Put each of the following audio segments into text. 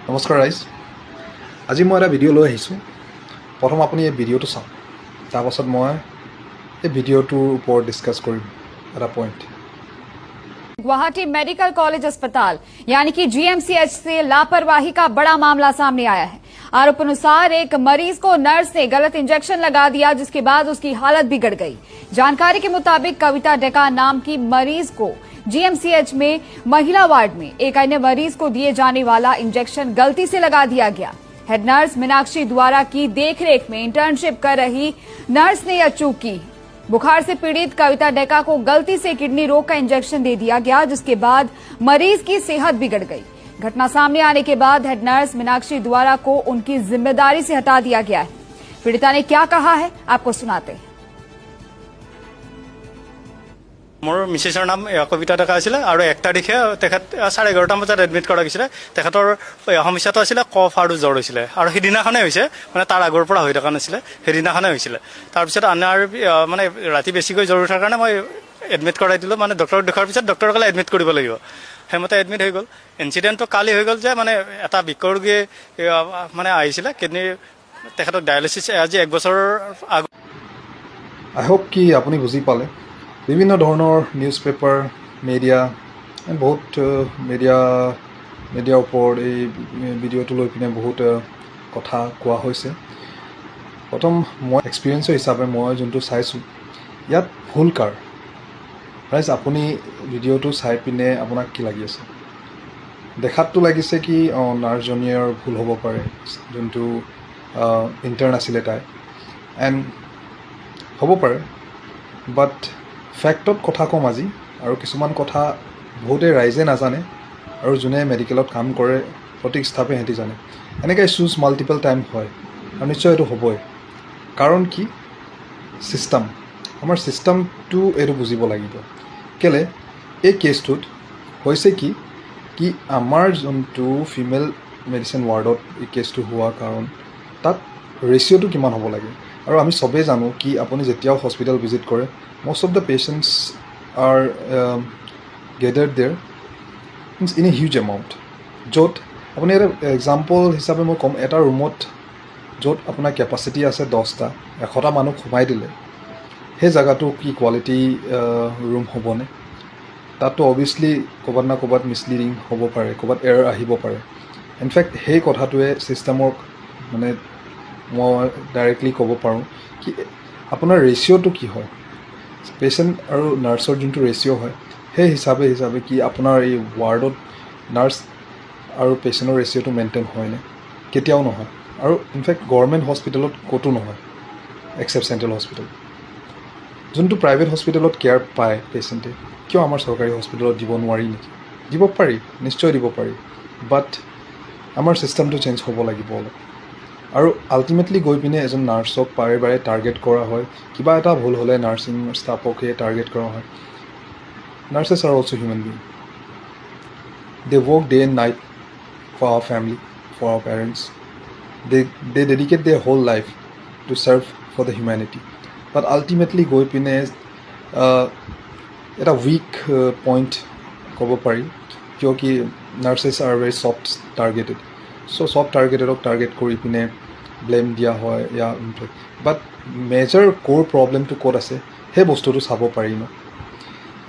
নমস্কাৰ ৰাইজ, আজি মই এটা ভিডিঅ' লৈ আহিছোঁ। প্ৰথম আপুনি এই ভিডিঅ'টো চাওক, তাৰপাছত মই এই ভিডিঅ'টোৰ ওপৰত ডিছকাছ কৰিম এটা পইণ্ট। गुवाहाटी मेडिकल कॉलेज अस्पताल यानी कि जीएमसीएच से लापरवाही का बड़ा मामला सामने आया है। आरोप अनुसार एक मरीज को नर्स ने गलत इंजेक्शन लगा दिया, जिसके बाद उसकी हालत बिगड़ गई। जानकारी के मुताबिक कविता डेका नाम की मरीज को जीएमसीएच में महिला वार्ड में एक अन्य मरीज को दिए जाने वाला इंजेक्शन गलती से लगा दिया गया। हेड नर्स मीनाक्षी द्वारा की देखरेख में इंटर्नशिप कर रही नर्स ने यह चूक की। बुखार से पीड़ित कविता डेका को गलती से किडनी रोग का इंजेक्शन दे दिया गया, जिसके बाद मरीज की सेहत बिगड़ गई। घटना सामने आने के बाद हेड नर्स मीनाक्षी द्वारा को उनकी जिम्मेदारी से हटा दिया गया है। पीड़िता ने क्या कहा है, आपको सुनाते हैं। মোৰ মিছেছৰ নাম কবিতা ডেকা আছিলে আৰু 1 তাৰিখে তেখেত 11:30 বজাত এডমিট কৰা গৈছিলে। তেখেতৰ সমস্যাটো আছিলে কফ আৰু জ্বৰ হৈছিলে আৰু সেইদিনাখনে হৈছে, মানে তাৰ আগৰ পৰা হৈ থকা নাছিলে, সেইদিনাখনে হৈছিলে। তাৰপিছত আনাৰ মানে ৰাতি বেছিকৈ জ্বৰ উঠাৰ কাৰণে মই এডমিট কৰাই দিলোঁ। মানে ডক্টৰক দেখুৱাৰ পিছত ডক্টৰে ক'লে এডমিট কৰিব লাগিব, সেইমতে এডমিট হৈ গ'ল। ইনচিডেণ্টটো কালি হৈ গ'ল যে মানে এটা বিকৰ ৰোগী মানে আহিছিলে কিডনী, তেখেতক ডায়েলিচিছ আজি 1 বছৰৰ আগত। আই হোপ কি আপুনি বুজি পালে। বিভিন্ন ধৰণৰ নিউজ পেপাৰ, মিডিয়া, বহুত মিডিয়াৰ ওপৰত এই ভিডিঅ'টো লৈ পিনে বহুত কথা কোৱা হৈছে। প্ৰথম মই এক্সপিৰিয়েঞ্চৰ হিচাপে মই যোনটো চাইছোঁ, ইয়াত ভুল কাৰ ৰাইজ। আপুনি ভিডিঅ'টো চাই পিনে আপোনাক কি লাগি আছে? দেখাততো লাগিছে কি নাৰ্ছজনীৰ ভুল হ'ব পাৰে, যোনটো ইণ্টাৰ্ণ আছিলে তাই, এণ্ড হ'ব পাৰে। বাট ফেক্টত কথা ক'ম আজি, আৰু কিছুমান কথা বহুতে ৰাইজে নাজানে আৰু যোনে মেডিকেলত কাম কৰে প্ৰত্যেক ষ্টাফে সিহঁতি জানে। এনেকৈ ইছ্যুজ মাল্টিপল টাইম হয় আৰু নিশ্চয় এইটো হ'বই। কাৰণ কি ছিষ্টেম, আমাৰ ছিষ্টেমটো এইটো বুজিব লাগিব। কেলৈ এই কেছটোত হৈছে কি আমাৰ যোনটো ফিমেল মেডিচিন ৱাৰ্ডত এই কেছটো হোৱা কাৰণ তাত ৰেচিঅ'টো কিমান হ'ব লাগে। আৰু আমি চবেই জানো কি আপুনি যেতিয়াও হস্পিটেল ভিজিট কৰে, most of the patients are gathered there in a huge amount. য'ত আপুনি এটা এক্সাম্পল হিচাপে মই ক'ম, এটা ৰুমত য'ত আপোনাৰ কেপাচিটি আছে 10টা, 100টা মানুহ সোমাই দিলে সেই জেগাটো কি কোৱালিটি ৰুম হ'বনে? তাততো অভিয়াছলি ক'ৰবাত না ক'ৰবাত মিছলিডিং হ'ব পাৰে, ক'ৰবাত এৰাৰ আহিব পাৰে। ইনফেক্ট সেই কথাটোৱে ছিষ্টেমক মানে মই ডাইৰেক্টলি ক'ব পাৰোঁ কি আপোনাৰ ৰেচিঅ'টো কি হয়, পেচেণ্ট আৰু নাৰ্ছৰ যোনটো ৰেচিঅ' হয় সেই হিচাপে কি আপোনাৰ এই ৱাৰ্ডত নাৰ্ছ আৰু পেচেণ্টৰ ৰেচিঅ'টো মেইনটেইন হয়নে? কেতিয়াও নহয়। আৰু ইনফেক্ট গভৰ্ণমেণ্ট হস্পিটেলত ক'তো নহয়, এক্সেপ্ট চেণ্ট্ৰেল হস্পিটেল। যোনটো প্ৰাইভেট হস্পিটেলত কেয়াৰ পায় পেচেণ্টে, কিয় আমাৰ চৰকাৰী হস্পিটেলত দিব নোৱাৰি নেকি? দিব পাৰি, নিশ্চয় দিব পাৰি। বাট আমাৰ ছিষ্টেমটো চেঞ্জ হ'ব লাগিব অলপ। আৰু আল্টিমেটলি গৈ পিনে এজন নাৰ্ছক বাৰে বাৰে টাৰ্গেট কৰা হয়, কিবা এটা ভুল হ'লে নাৰ্ছিং ষ্টাফকে টাৰ্গেট কৰা হয়। Nurses are also' human being, they work day and night for our family, for our parents, they dedicate their whole life to serve for the humanity. But ultimately গৈ পিনে এটা উইক পইণ্ট ক'ব পাৰি, কিয় কি nurses are very soft targeted. So' চব টাৰ্গেটেডক target কৰি পিনে ব্লেম দিয়া হয় ইয়াৰ। বাট মেজৰ ক'ৰ প্ৰব্লেমটো ক'ত আছে সেই বস্তুটো চাব পাৰি ন।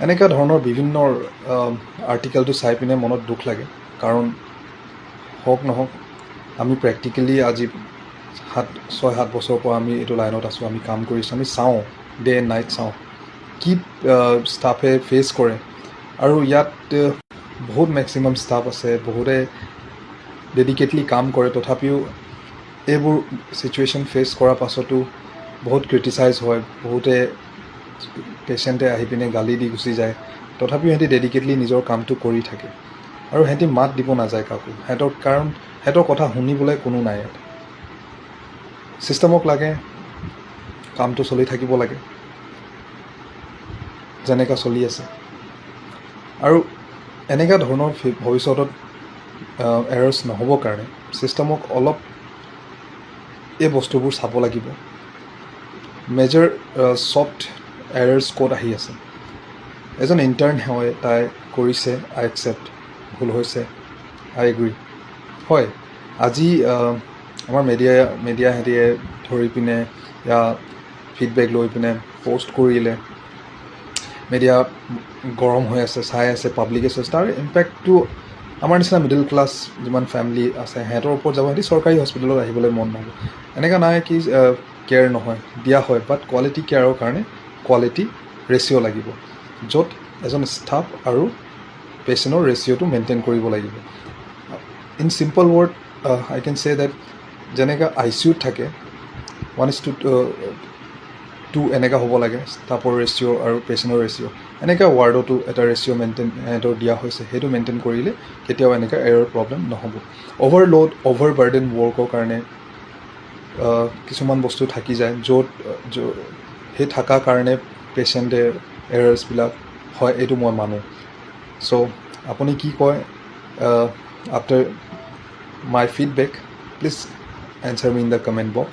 এনেকুৱা ধৰণৰ বিভিন্ন আৰ্টিকেলটো চাই পিনে মনত দুখ লাগে। কাৰণ হওক নহওক আমি প্ৰেক্টিকেলি আজি 6-7 বছৰৰ পৰা আমি এইটো লাইনত আছোঁ, আমি কাম কৰিছোঁ, আমি চাওঁ ডে এণ্ড নাইট চাওঁ কি ষ্টাফে ফেচ কৰে। আৰু ইয়াত বহুত মেক্সিমাম ষ্টাফ আছে, বহুতে ডেডিকেটলি কাম কৰে, তথাপিও এইবোৰ ছিটুৱেশ্যন ফেচ কৰাৰ পাছতো বহুত ক্ৰিটিচাইজ হয়, বহুতে পেচেণ্টে আহি পিনে গালি দি গুচি যায়, তথাপিও সিহঁতি ডেডিকেটলি নিজৰ কামটো কৰি থাকে। আৰু সিহঁতি মাত দিব নাযায় কাকো, কাৰণ সিহঁতৰ কথা শুনিবলৈ কোনো নাই ইয়াত। ছিষ্টেমক লাগে কামটো চলি থাকিব লাগে যেনেকৈ চলি আছে। আৰু এনেকুৱা ধৰণৰ ভৱিষ্যতত এৰাৰ্ছ নহ'বৰ কাৰণে ছিষ্টেমক অলপ এই বস্তুবোৰ চাব লাগিব। মেজৰ ছফ্ট এৰাৰ্ছ ক'ত আহি আছে। এজন ইণ্টাৰ্ণ হয়, তাই কৰিছে, আই একচেপ্ট, ভুল হৈছে, আই এগ্ৰী, হয় আজি আমাৰ মিডিয়াহেঁতিয়ে ধৰি পিনে ইয়া ফিডবেক লৈ পিনে পষ্ট কৰিলে, মিডিয়া গৰম হৈ আছে, চাই আছে, পাব্লিকে চাইছে, তাৰ ইম্পেক্টটো আমাৰ নিচিনা মিডল ক্লাছ যিমান ফেমিলি আছে সিহঁতৰ ওপৰত যাব। সিহঁতি চৰকাৰী হস্পিটেলত আহিবলৈ মন নকৰে। এনেকুৱা নাই কি কেয়াৰ নহয়, দিয়া হয়, বাট কোৱালিটি কেয়াৰৰ কাৰণে কোৱালিটি ৰেচিঅ' লাগিব, য'ত এজন ষ্টাফ আৰু পেচেণ্টৰ ৰেচিঅ'টো মেইনটেইন কৰিব লাগিব। In simple word I can say that যেনেকৈ ICUত থাকে 1:2 এনেকুৱা হ'ব লাগে ষ্টাফৰ ৰেচিঅ' আৰু পেচেণ্টৰ ৰেচিঅ', এনেকুৱা ৱাৰ্ডতো এটা ৰেচিঅ' মেইনটেইন সিহঁতৰ দিয়া হৈছে। সেইটো মেইনটেইন কৰিলে কেতিয়াও এনেকুৱা এৰৰ প্ৰব্লেম নহ'ব। অভাৰলোড, অভাৰ বাৰ্ডেন ৱৰ্কৰ কাৰণে কিছুমান বস্তু থাকি যায়, য'ত সেই থকাৰ কাৰণে পেচেণ্টে এৰাৰ্ছবিলাক হয়, এইটো মই মানো। চ' আপুনি কি কয় after my feedback, please answer me in the comment box.